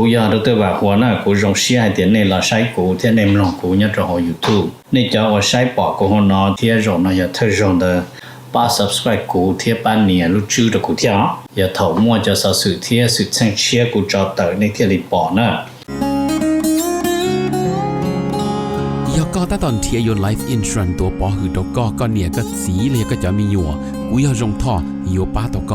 กูอยากรู้ตัวว่าหัวหน้ากูรงเสียเดี๋ยวนี้เราใช้กูที่ในลองกูเนี่ยจะหอ YouTube นี่จะว่าใช้ปอกกูหัวหน้าที่รงนะอย่าเธอรงเด้อป้า subscribe กูที่ป้าเนี่ยรู้ชื่อ的กูที่อย่าถอมั่วจะสสื่อที่สื่อแจ้งเชียกูจะเตอในที่รีปอนะก็ตอนเทียยน Life Insurance ตัวปอหือตกก็เนี่ยก็สีเลยก็จะมีอยู่กูอยากจงท่ออยู่ป้าตก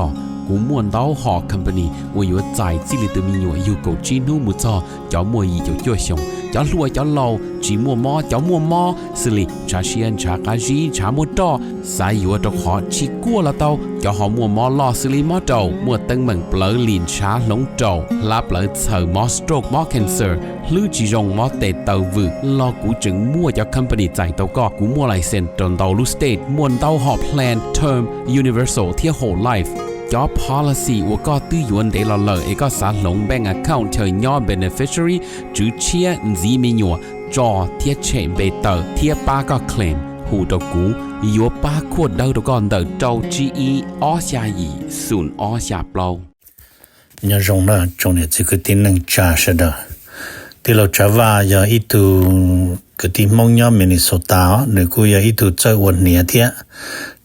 กูม่วนเต้าหอ company 我有在这里的มีอยู่有够จีนูมุจอจะมัวอีจะจ่วยชงจะรวยจะเล่าจีมัวมอจะมัวมอสิลิชาเชียนชากาจีชามัวตอสายอยู่ตกหอชิกัวละเต้าจะหอมัวมอลอสิลิมอเต้ามัวตึงเหมือนเปลือลินชาหลงเต้าลาเปลือเสือมอสโตรกมอ cancer หรือจีจงมอเตเต้าวืรอกูจึงมัวจะ company ใจเต้าก็กูมัวไลเซนตนเต้าลูสเตทมวนเต้าหอ plan term universal ที่ whole life job policy 我ก็ตื้อยวนเดลเลอเอกสารลง bank account เธอย่อ beneficiary จื้อเชียจีมีหยัวจอเทียเชเบเตอร์เทียป้าก็ claim หูตกูยัวป้าขวดเดาตก่อนเดาเจ้า GE อ้อชายีศูนย์อ้อชาเปล่าเนี่ยรงนะจงเนี่ยคือที่นึงจ่าชะดะที่เราจะว่าอย่าอีตูก็ที่มองย่อมินิโซตาหรือกูอย่าอีตูเจ้าวันเนี่ยเทีย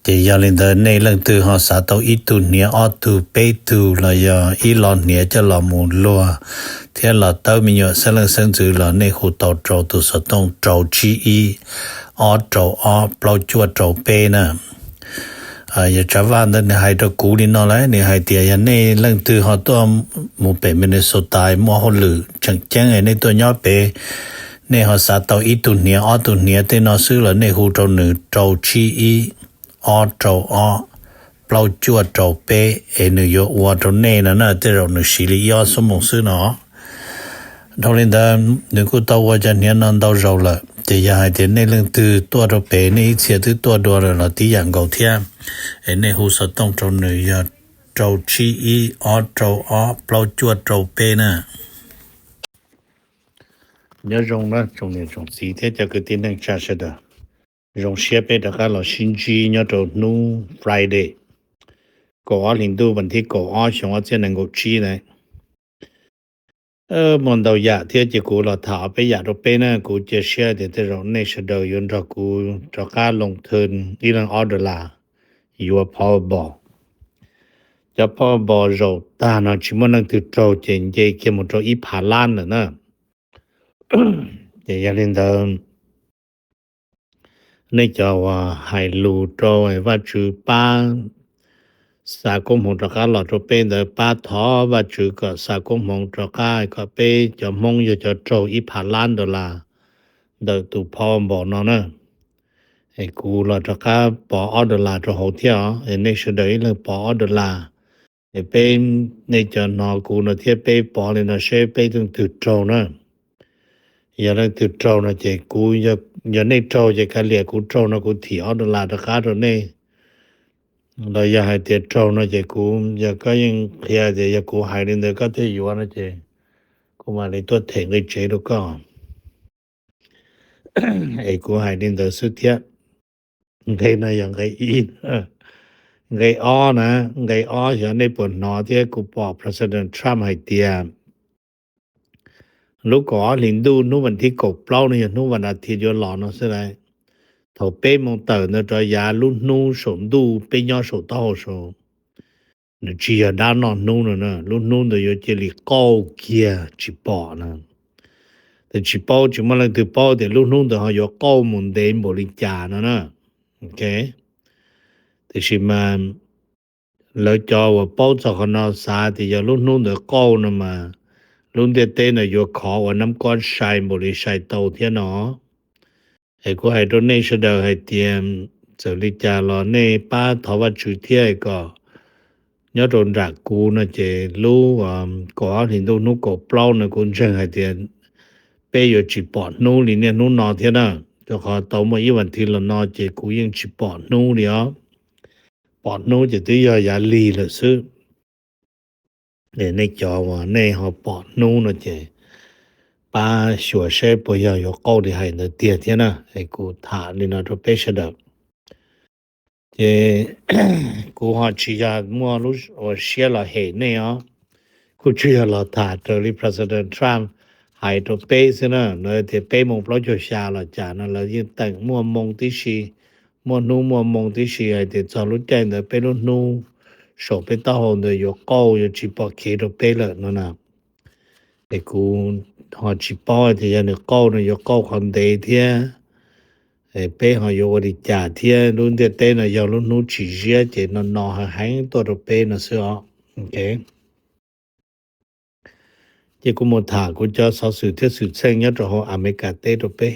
จะยาลินเดในเรื่องตัวหาสาตัวอีตูเนี่ยออตูเปตูละยาอีหลอนเนี่ยจะหลอมูลัวเทียละเต้ามีอยู่เสลังเซิงจือละในหูตอโจตัวสตงโจจีอีออโจออเปล่าจวดโจเปนะอย่าจะว่าในให้ตัวกูนี่นอเลยในให้เตียในเรื่องตัวหาตัวหมู่เป็นมินิโซตายมัวหลือจังแจ้งในตัวย่อเปในหาสาตัวอีตูเนี่ยออตูเนี่ยเตนอซื้อละในหูโจหนึ่งโจจีอีออโจออเปล่าจวดโจเปเนยวัวโจเน่นะเตเราหนึ่งสิริยอสมองซื้อเนาะทอลินดาหนึ่งกูตัวว่าจะเนี่ยนั่นตัวเราละจะอยากให้เด็กในเรื่องตัวโจเปในเสียตัวเราที่อย่างเก่าเทียในหูสตองโจหนึ่งโจชีอีออโจออเปล่าจวดโจเปนะเนี่ยจงนะจงเนี่ยจงสีเทจะคือที่นั่งชาเสดารงเชียเปตะกะเราชินจีเนี่ยโตนู Friday ก็อลินดูวันที่ก็อ้อชงว่าจะนังกูชีเลยมันดาวยาที่จะกูเราถาไปยาเราไปนะกูจะเชียเดี๋ยวเราในเสดายนเรากูจะกล้าลงทุนอีลัง$1อยู่ว่า Powerball จะ Powerball เราตานะชิมันนั่งติดโตเจนเจเกี่ยมโตอี$1,000,000,000นะจะยาลินดาในจอว่าให้รูโตว่าชื่อป้าสากมหงตะกาหลอดเป็นแต่ป้าทอว่าชื่อก็สากมหงตะกาก็ไปจะมงอยู่จะโตอี$1,000,000เดตุพอบอกเนาะนะไอ้กูหลอดตะกาปอ$1จะโหเที่ยวไอ้ในเสดยเลยปอ$ไอ้เป็นในจะนอกูนะเที่ยวไปปอเลยนะเชไปถึงติดโตนะอย่าได้ติดโตนะเจกูอย่าในโตจะกันเรียกกูโตนะกูถี่$1ตะกาตัวนี้เราอย่าให้ติดโตนะเจกูอย่าก็ยังเคลียร์เจอย่ากูหายในเด็กก็ที่อยู่นะเจกูมาในตัวเถงเลยเจแล้วก็ไอ้กูหายในเด็กสุดเที่ยไงนะอย่างไงอีไงอ้อนะไงอ้ออย่างในปนนอที่กูปอบ President Trump ให้เตียลูกก็ลินดูนู่วันที่กบเปล่าเนี่ยนู่วันอาทิตย์ย้อนหลอนเนาะใช่ไหมถอเป้มองเตอร์เนจอยาลุ่นนู่สมดูเป็นยอสต้าโซเนจียด้านนอนนู่นนะลุ่นนู่เดี๋ยวจะลีก้าวเกียจีปอนะแต่จีปอจีมาเลยที่ปอเดี๋ยวลุ่นนู่เดี๋ยวเขาอยู่ก้าวมุนเดนบริจานะโอเคแต่ชิมันแล้วจอว่าปอจากคนนอสาที่จะลุ่นนู่เดี๋ยวก้าวนะมาลุงเต้นอยู่ขอว่าน้ำก้อนชายบริชัยเตาเทียนอไอ้กูให้ตัวนี้เสดอให้เตรียมเสริจาลอในป้าทวัดชื่อเที่ยก็ยอดโดนรักกูนะเจรู้ว่าก่อเห็นตัวนุกก็เปล่านะคุณเชิงให้เตรียมไปอยู่จีปอดนู้นเนี่ยนู้นนอเทียนะจะขอเตามาอีวันที่ละนอเจกูยังจีปอดนู้นเดียวปอดนู้นจะตียาลีละซื้อในจอว่าในหอปอดนู้นเจป้าชัวเช่ปอยอยู่ก้าวที่ให้ในเตียเทียนะไอ้กูถาลินาตัวเปชดเจกูหาชียามัวรู้ว่าเชียละเหตุเนี่ย ku chia la ta to President Trump hai to pe se na no te pe mong plo cho sha la cha na la yin tang mo mong ti shi mo nu mo mong ti shi ai te cha lu ten de pe lu nu so pe ta ho de yo ko yo chi pa ke to pe la no na e ku ho chi pa de ya ne ko no yo ko khon de thia e pe ho yo ri cha thia lu de te na yo lu nu chi je che no no ha hai to to pe na so okay chỉ có một thả của cho sau sự thiết sự tranh nhất rồi họ America tê rồi pe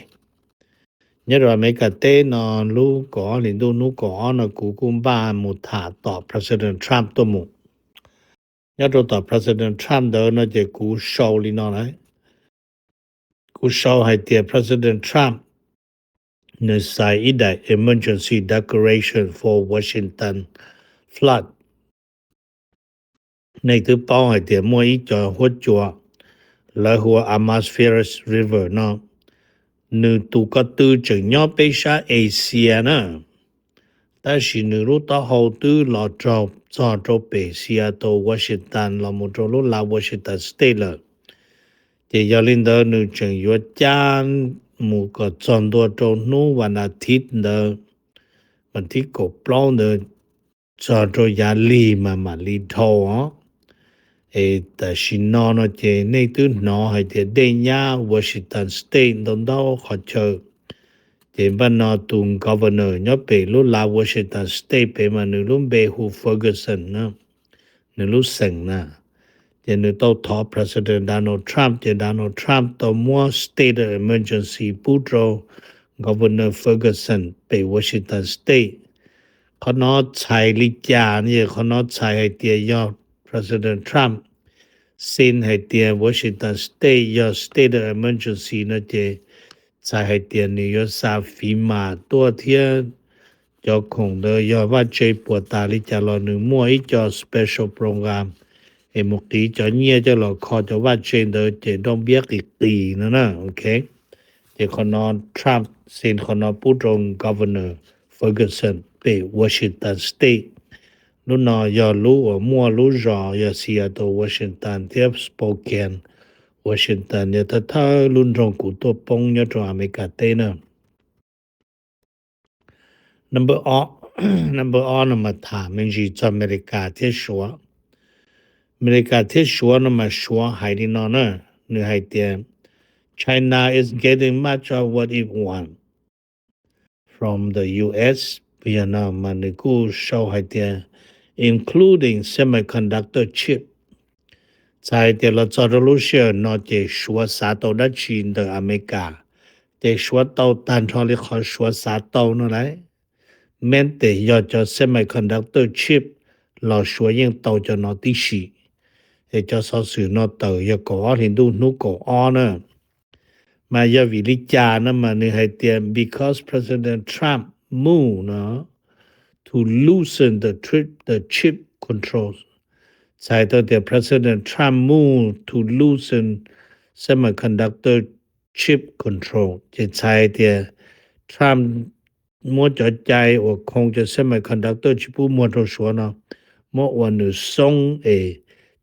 nhất rồi America tê nó lu có liền đâu nu có nó cũng ba một thả tỏ President Trump tôi một nhất rồi tỏ President Trump đó nó chỉ cú show đi nó đấy cú show hay tiệt President Trump nó sai ít đại emergency declaration for Washington flood này thứ bao hay tiệt mua ít cho hốt chùa là hùa Amazonas River nó nữ tụ có tư chừng nhỏ bê xa Asia nè. Ta sĩ nữ lúc ta hậu tư lọ trò bê Seattle, Washington là một trò lúc là Washington State là. Thì do linh đó nữ chừng yếu chán một cái chọn đua trò nụ và nà thịt đó. Mà thịt cổ plong đó trò giá lì mà lì thô á. Ta sĩ nó chế này tư nó hay thế đây nhá Washington State đông đó khó chờ chế bên nó tùng governor nhớ bề lúc là Washington State bề mà nữ lúc bề Hugh Ferguson nữ lúc sẵn nè chế nữ tàu thọ President Donald Trump chế Donald Trump tàu mua state of emergency Boudreaux Governor Ferguson bề Washington State khó nó chạy lý trả như khó nó chạy hay tiết do President Trump xin hay tiền Washington State do state of emergency nó chế chạy hay tiền New York sa phí mà tua thiên cho khổng đó do vắt chế bộ ta lý trả lo nữ mua ít cho special program em một tí cho nhia cho lo khó cho vắt chế đó chế đông biết cái tỷ nữa nè ok chế còn nó Trump xin còn nó bút trong Governor Ferguson về Washington State lúc nào giờ lũ ở mua lũ rõ giờ Seattle Washington tiếp Spokane Washington giờ ta thơ luôn trong cụ tổ bông nhớ trong America tây nữa number on mà thả mình chỉ cho America thiết số America thiết số nó mà số hay đi nó nữa nữa hay tiền China is getting much of what it wants from the US bây giờ nào mà người cô show hay tiền including semiconductor chip. Tại để là cho Russia nó chỉ số sát tàu đã chín từ America. Để số tàu tan cho lý khó số sát tàu nó đấy. Nên để do cho semiconductor chip là số những tàu cho nó tí xì. Để cho sau sự nó tàu do có thì đủ nó có nữa. Mà do vì lý cha nó mà người hay tiền because President Trump move nó to loosen the chip controls. Sai to the President Trump move to loosen semiconductor chip control. Chỉ sai the Trump mua cho chạy hoặc không cho semiconductor chip mua cho số nó mua hoàn nữ xong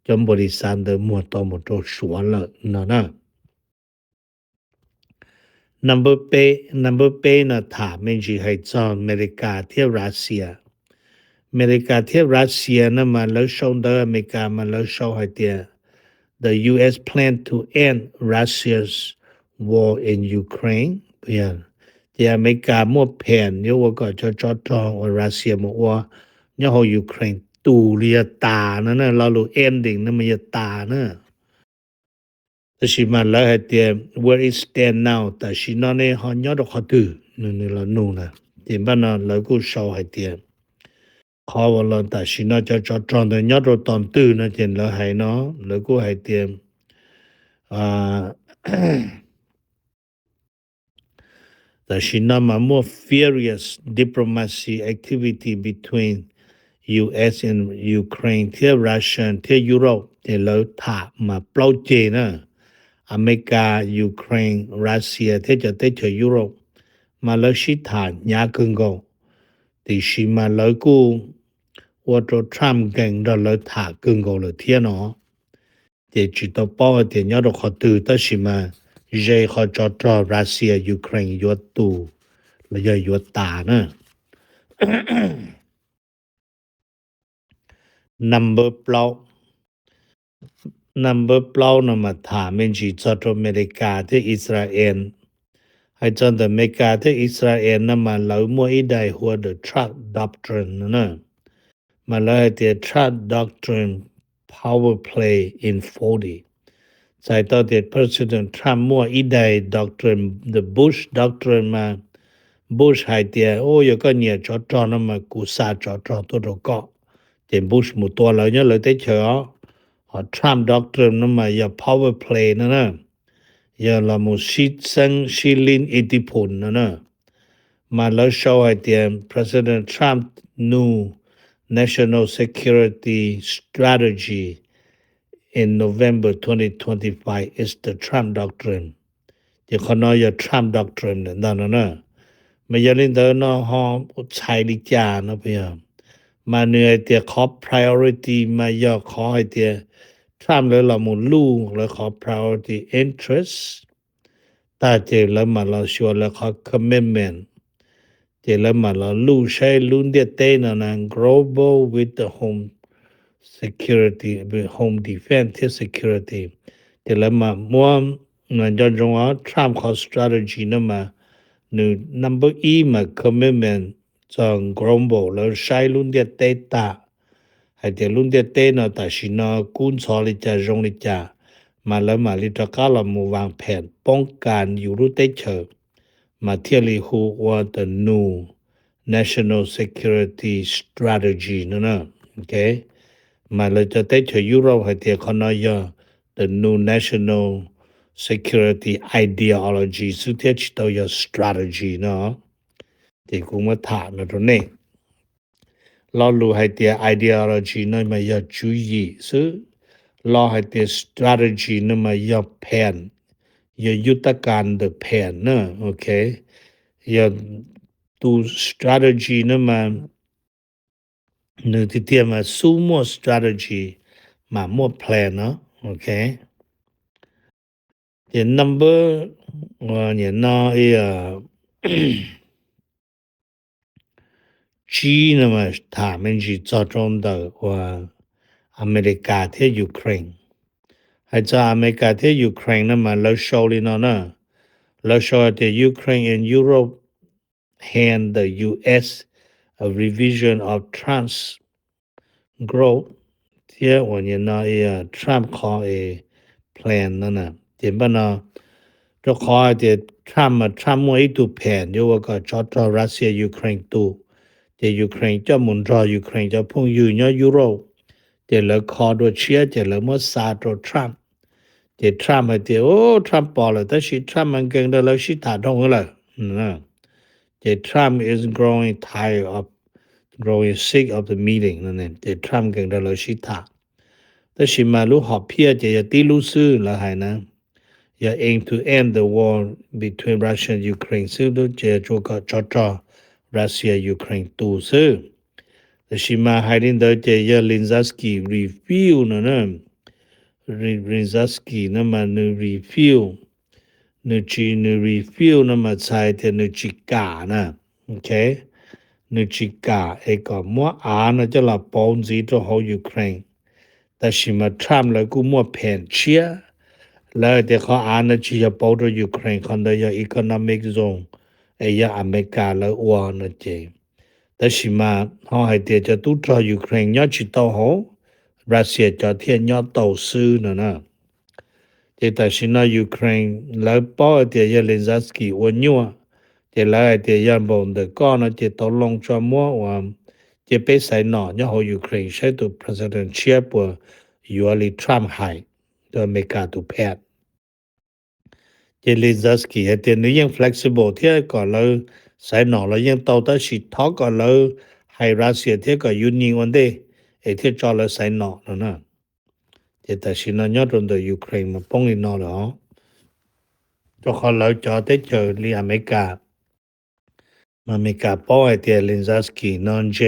trong body sản mua to một cho số là nó nè. Number B là thả mình chỉ hay cho America theo Russia. America theo Russia nó mà lấy xong đó America mà lấy xong hay tiền. The US plan to end Russia's war in Ukraine. Bây giờ thì America mua phèn nếu có cho ở Russia một war nhớ hồi Ukraine tù lia tà nó là lo ending nó mà tà nữa. Thì mà lấy hay tiền where it stand now ta chỉ nó này họ nhớ được họ từ nên là nụ nè thì bên nó lấy cô sau hay tiền khó vào lần ta chỉ nó cho tròn được nhớ được toàn từ nó tiền là hay nó lấy cô hay tiền ta chỉ nó mà more furious diplomacy activity between US and Ukraine theo Russia theo Europe thì lấy thả mà bao chế nữa America, Ukraine, Russia thế cho Europe mà lấy sĩ thả nhà cưng go thì sĩ mà lấy cô Trump gần đó lấy thả cưng go là thiên nó te chito po te nyaro khotu ta shima je kho chotro Russia Ukraine yo tu la yo ta na number plow na ma tha men ji chotro America te Israel hai chan the America te Israel na ma lau mo I dai ho the truck doctrine na ma la te truck doctrine power play in 40ใส่ต่อเด็ด President Trump มั่วอีใด Doctrine the Bush Doctrine มา Bush หายเตียโอ้ยก็เนี่ยจอดๆนั่นมากูซาจอดๆตัวก็เต็ม Bush หมู่ตัวแล้วเนี่ยเลยได้เฉยTrump Doctrine นั่นมาอย่า power play นั่นนะอย่าละมุชิลินอิทธิพลนั่นนะมาแล้วโชว์ให้เตีย President Trump new national security strategy in November 2025 is the Trump doctrine. The Konoya Trump doctrine no. Mayalin the no ha chai li ja no pia. Ma ne the top priority ma ya kho hai the Trump le la mu lu le kho priority interest. Ta je le ma la sure le kho commitment. Je le ma la lu shai lun de te na global with the home security home defense security แต่ละมามัวมันจะจงว่า Trump เขา strategy นะมาnumber E มา commitment จาก global แล้วใช้รุ่นเดียเตตาให้เดี๋ยวรุ่นเดียเตนะแต่ชินะกุนซอลิจะจงลิจะมาแล้วมาลิตะกาละมูวางแผนป้องกันอยู่รุ่นเตเชมาเทียลิฮูว่า the new national security strategy นะโอเคมาเลยจะได้เฉยยุโรปให้เตียคนอยthe new national security ideology สุดที่จะต้อง strategy เนาะที่กูมาถามนะตรงนี้เรารู้ให้เตีย ideology นั้นมาอย่าจุยซึ่งเราให้เตีย strategy นั้นมาอย่าแผนอย่ายุทธการ the แผนเนาะโอเคอย่าดู strategy นั้นมานึกที่เทียมาสู้มั่ว strategy มามั่ว plan เนาะโอเคเดี๋ยว number เนี่ยนะG นะมาถามมันจีจอดตรง的ว่าอเมริกาที่ยูเครนให้จะอเมริกาที่ยูเครนนะมาแล้วโชว์เลยนะแล้วโชว์ที่ยูเครน and Europe hand the US a revision of Trump's growth ที่วันนี้นะTrump ขอplan นั่นน่ะเห็นป่ะนะจะขอที่Trumpมั่วอีตัวแผนอยู่ว่าก็จอดรัสเซียยูเครนตัวที่ยูเครนจะมุนรอยูเครนจะพุ่งอยู่ในยุโรปที่แล้วขอด้วยเชียที่แล้วมั่วซาตัวTrumpที่Trumpที่โอ้Trumpพอแล้วแต่สิTrumpมันเก่งได้แล้วสิถาดงเลยนะที่Trump is growing sick of the meeting นั่นเองที่Trump เก่งได้แล้วสิถาแต่สิมารู้หอบเพียจะตีรู้ซื่อแล้วให้นะอย่า aim to end the war between Russia and Ukraine ซึ่งดูจะจูกจอดRussia Ukraine ตัวซึ่งแต่สิมาให้ดินเดจะอย่า Linsky review นะLinsky นะมาreview review นะมาใช้ที่จิกานะโอเคจิกาก็มัวนะจะละปอนซีตัวของยูเครนแต่สิมาTrumpแล้วกูมัวแผนเชียแล้วเดี๋ยวเขานะที่จะปอดยูเครนคนเดียว economic zone อย่าอเมริกาแล้วว่านะเจแต่สิมาเขาให้เดี๋ยวจะตู้จอยูเครนย้อนจิตเอาหัวรัสเซียจะเทียนย้อนต่อซื้อนะแต่สินะยูเครนแล้วป้อเดี๋ยวLinskyวันยัวจะแล้วเดี๋ยวยันบอกเด็กก็นะจะตกลงจอมัวว่าจะไปใส่หน่อเนี่ยของยูเครนใช้ตัว President เชียบว่าอยู่อะไรTrump ให้ตัวอเมริกาตัวแพทย์จะ Linsky เดี๋ยวนี้ยัง flexible ที่ก่อนแล้วใส่หน่อแล้วยังต่อแต่สิทอก่อนแล้วให้รัสเซียที่ก็ยูนิวันเดที่จอแล้วใส่หน่อนะแต่สินะย้อนตรงยูเครนมาป้องอีนอหรอจะขอแล้วจอได้เจอที่อเมริกาป้อไอ้ที่Linsky นอนเจ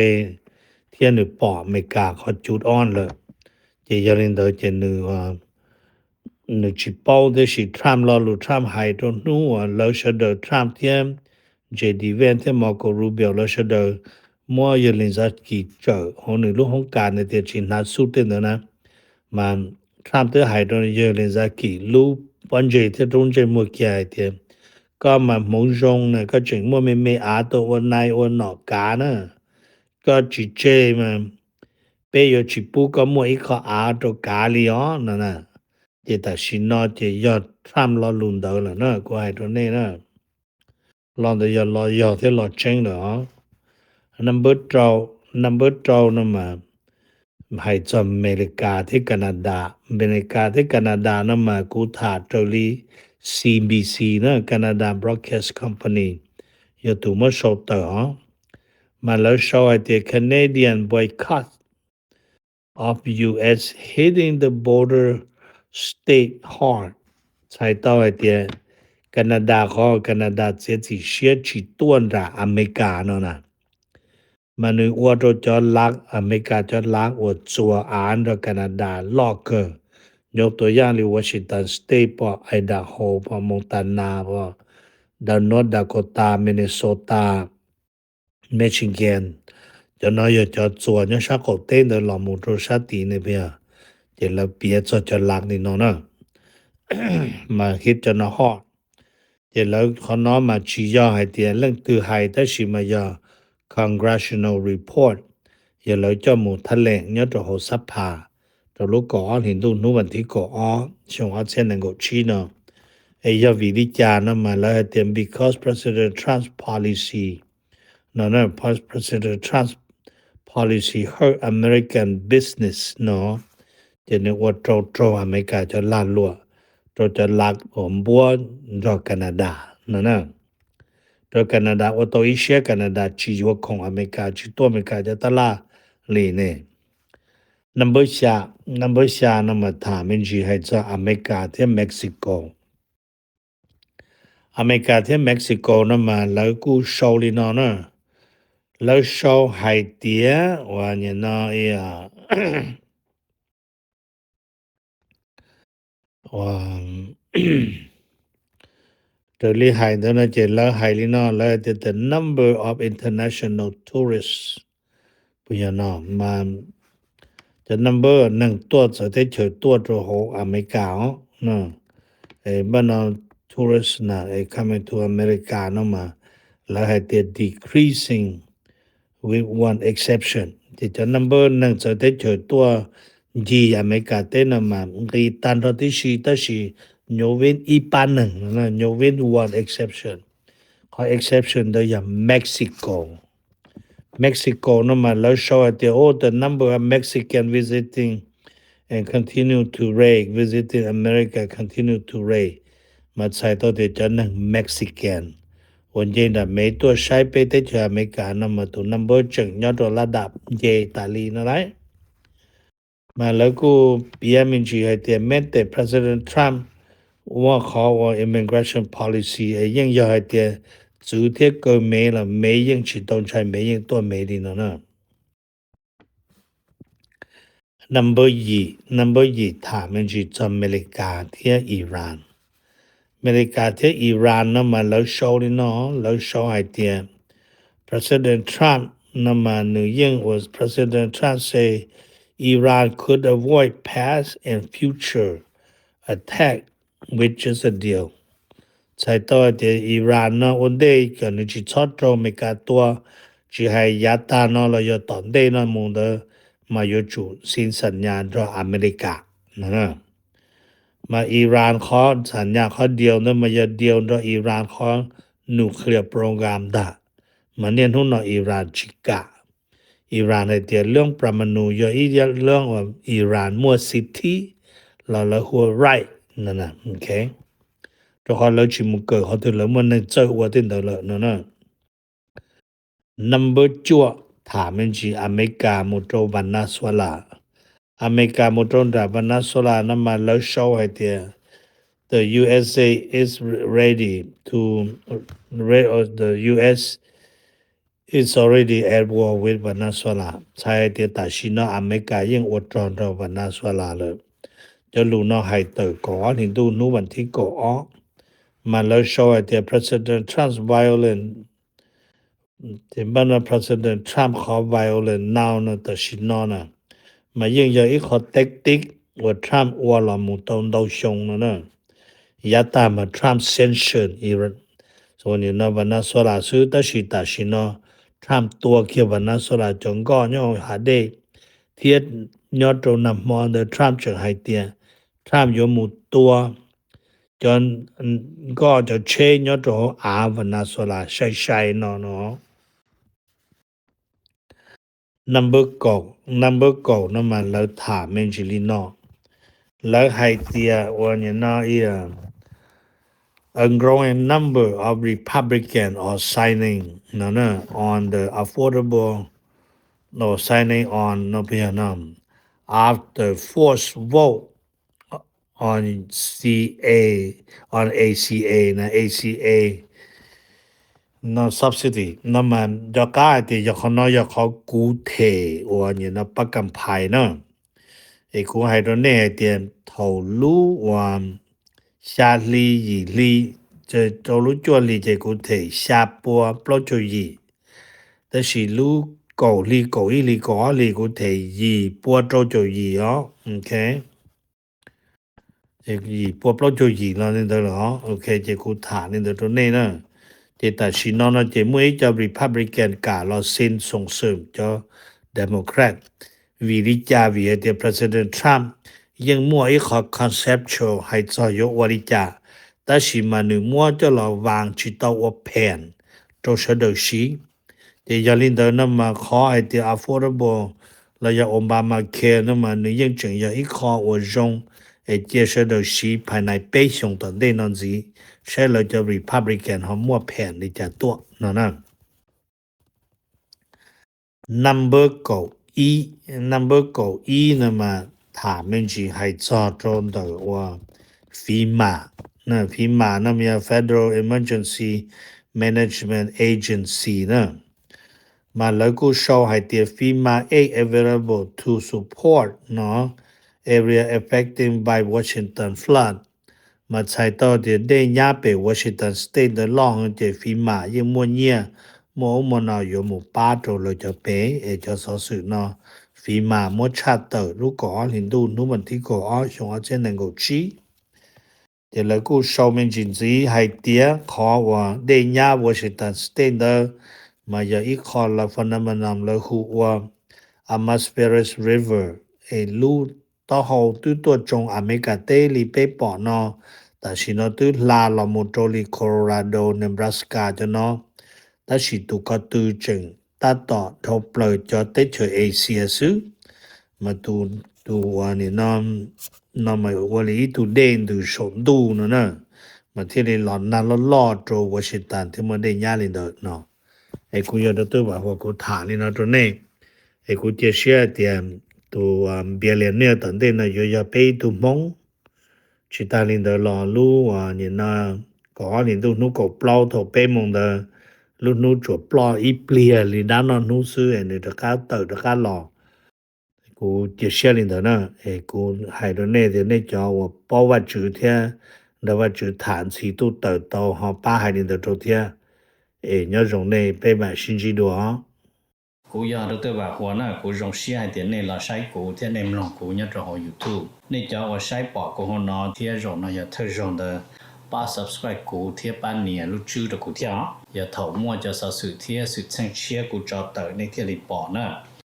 ที่นึกป้ออเมริกาเขาจุดอ่อนเลยจะยันเดอจะนึกว่า นึกจิเป้าได้สิทรัมป์รอลูทรัมป์ไฮตรงนู้นแล้วเสดทรัมป์เทียมเจดีเวนเทียมมาโกรูเบียแล้วเสดมัวยลินซักกีเจอหนึลูกของการในเตียจินาสุดเต็นนะมันทรัมป์เตอไฮตรงเยลินซักกีลูปันเจเทียตรงเจมัวเกียเทียก็มามงจงนะก็จึงมัวไม่อาตัววันไหนวันนอกกานะก็จิเจมันเปยจิปูก็มัวอีกข้ออาตัวกาลีอ๋อนั่นน่ะเจตชินอเจยอดทรัมป์รอลุนเดอแล้วนะก็ไฮตรงนี้นะลองเดียรอยอเทรอเชงเหรอnumber 12นะมาให้จอมอเมริกาที่แคนาดาอเมริกาที่แคนาดานะมากูถาตลี CBC นะ Canada Broadcast Company ยอตุมาโชว์ต่อมาแล้วโชว์ที่ Canadian boycott of US hitting the border state hard ใช้ต่อที่แคนาดาก็แคนาดาเสียที่เชียจิต้วนราอเมริกาเนาะนะมันอวดจอลักอเมริกาจอลักอวดจัวอ่านแคนาดาล็อกเกอร์ยกตัวอย่างที่วอชิงตันสเตทปอไอดาโฮปอมอนตานาปอดานอร์ทดาโคตามินนิโซตามิชิแกนจนอยจอจัวยชาโกเต้นเดลอมูโตชาตีเนี่ยเปียเจลเปียจอลักนี่เนาะนะมาคิดจนฮอเจแล้วเขาน้อมาชี้ย่อให้เตียเรื่องตือไฮแต่ชิมายา Congressional Report อย่าเลยเจ้าหมู่แถลงเนี่ยตัวโหสภาตัวลูกก่อนเห็นดูนู้วันที่ก่อช่วงอาเซียนนั่งก็ชี้เนาะยาวิริจานะมาแล้วเตีย because President Trump's policy no President Trump's policy hurt American business เนาะจะนึกว่าโตอเมริกาจะล้านลัวตัวจะลักผมบัวรอแคนาดานะตัวแคนาดาว่าตัวอีเชียแคนาดาชีวของอเมริกาชีตัวอเมริกาจะตลาลีเนี่ยnumber 3นะมาถามมันจีให้จะอเมริกาที่เม็กซิโกอเมริกาที่เม็กซิโกนะมาแล้วกูโชว์ลีนอนะแล้วโชว์ไฮเตียว่าเนี่ยนะว่าตัวลีไฮเดนะเจแล้วไฮลีนอแล้ว the number of international tourists ปุยนะมาจะ number 1ตัวจะได้เฉยตัวโหอเมริกาเนาะบ้านtourists นะcoming to America เนาะมาแล้วให้ decreasing with one exception ที่จะ number 1จะได้เฉยตัวจีอเมริกาเต้นมากีตันรถที่ชีตชีโยเวนอีปานหนึ่งนะโยเวน one exception ขอ exception ได้อย่างเม็กซิโกno ma lo show at the number of Mexican visiting and continue to rise visiting America continue to rise มาใช้ตัวเดียวจะนั่ง Mexican วันเย็นน่ะไม่ตัวใช้ไปแต่จะอเมริกานะมาตัว number จึงยอดระดับเยตาลีนะไรมาแล้วก็ปีมินจีให้เตียเมตแต่ President Trump ว่าเขาว่า immigration policy ยังยอให้เตีย主贴个没了，没用去动才没用多没的呢。number 2他们去做อเมริกาที่อิหร่านอเมริกาที่อิหร่านนะมาแล้วโชว์เลยเนาะแล้วโชว์ไอเดีย President Trump นะมาNew York was President Trump say Iran could avoid past and future attack with just a dealใช้ตัวเดียอิหร่านเนาะวันเดย์ก็นึกจะชดโจมกาตัวจะให้ยาตาเนาะเราจะตอนเดย์เนาะมุ่งเดมาอยู่จุสิ้นสัญญาณจากอเมริกานะมาอิหร่านขอสัญญาขอเดียวเนาะมาจะเดียวจากอิหร่านขอนิวเคลียร์โปรแกรมได้มาเนี่ยทุนเนาะอิหร่านชิกาอิหร่านในเดียวเรื่องปรมาณูอยู่อีเรื่องว่าอิหร่านมัวซิตี้เราหัวไรนั่นนะโอเคตัวเขาเราชิมเกิดเขาถึงแล้วมันเจอว่าถึงแล้วเนาะ number จั่วถามมันจีอเมริกามุโตวานาสวลาอเมริกามุโตดาวานาสวลานั่นมาแล้วโชว์ให้เดีย the USA is ready to the US is already at war with Venezuela ใช่เดียแต่ชิโนอเมริกายังอดรอนต่อ Venezuela เลย cho lù nó hay tử có thì tu nu bản thi có mà lời show at the President Trump's violent thì bên là President Trump khó violent now nó tự xin nó nè mà nhưng giờ ít khó tactic của Trump qua là một tông đau sông nữa nè giá ta mà Trump censure Iran so ni nó vẫn là số là sự ta chỉ ta xin nó Trump tua kia vẫn là số là chống có nhau hạ đề thiết nhớ trâu nằm mò de Trump chẳng hay tiền Trump có một tua cho có cho chế nhớ trâu vẫn là số là sai nó number go nó mà lỡ thả mình chỉ li nó lỡ hay tiền or như nó a growing number of Republicans are signing on the affordable signing on after forced vote on ACA subsidy 那么要改的要看要考cụ thể或者那不敢排呢也估还都那点投入或下力以力这投入做力这cụ thể下波不注意但是如狗力狗一力狗二力cụ thể gì波做注意哦 OK 这个波不注意了你得了 OK 这cụ thể你得都那呢แต่สินอนจะมวยจะ Republican กาเราเซ็นส่งเสริมจะ Democrat วิริจาวิเดีย President Trump ยังมัวอีก conceptual ให้จะยกวริจาแต่สิมาหนึ่งมัวจะเราวางจิตว่าแผนจะเสดชีแต่ยาลินเดอร์นั้นมาขอให้เดีย affordable และยาโอบามาแคร์นั้นมาหนึ่งยังจึงยาอีกขอว่าจงเจเสดชีภายในเป้ส่งตอนได้นอนจีใช่เราจะ Republican เขามั่วแผนในจากตัวนั่นนะ number go e นะมาถามมันจีให้จอดตรงตัวว่า FEMA นะ FEMA นะมี Federal Emergency Management Agency นะมาแล้วก็โชว์ให้เดีย FEMA aid available to support เนาะ area affected by Washington flood mà chạy到的内亚北 Washington State 的浪的FEMA 因末年某那有某八周了就北也就说是呢 FEMA 莫差的如果领导努问题个想这能够去的那个上面经济还跌考ว่า内亚 Washington State 的嘛有一考了 phenomenon 了胡ว่า Amasperas River 路到后对多中อเมริกาใต้里ไปปอเนาะแต่สิเนาะตื้อลาลอโมโตลิโคโลราโดเนบราสกาจะเนาะแต่สิตุก็ตื้อจึงตัดต่อทบเปลยจอเตเชเอเชียซึมาตูวันนี้เนาะมาวันนี้ตูเด่นตูสมดูเนาะมาที่นี่หลอนนั่นลอดโจวอชิงตันที่มันได้ยาลินเดอเนาะไอ้กูยอดตัวว่ากูถานี่เนาะตัวนี้ไอ้กูเจเชียเตียมตัวเบียเลียนเนี่ยตอนเด่นนะอยู่ไปตัวมงชิตาลินเดอรอรู้ว่านี่นะก็นี่ตัวนู้ก็ปล่อยตัวไปมงเดอลูกนู้จวบปล่อยอีเปลี่ยลิด้านนู้นู้ซื้อไอ้นี่ตะก้าเตอตะก้าหลอกูเจเชียลินเดอนะไอ้กูให้ตัวเนี่ยเดี๋ยวเนี่ยจอว่าป้อว่าจืดเทียเดี๋ยวว่าจืดฐานสีตู้เติบโตหอป้าให้ลินเดอตัวเทียnhớ rồng này被买新制度啊cú giờ đó tôi bảo của nó cú rồng xí hai tiền này là sai cú thế nên lòng cú nhớ trong YouTube nên cho tôi sai bỏ của nó thế rồng nó giờ thay rồng đó ba subscribe cú thế ba nè lúc chưa được cú thế giờ thầu mua cho sự thế sự sang chia cú cho tới nên thế li bỏ nữa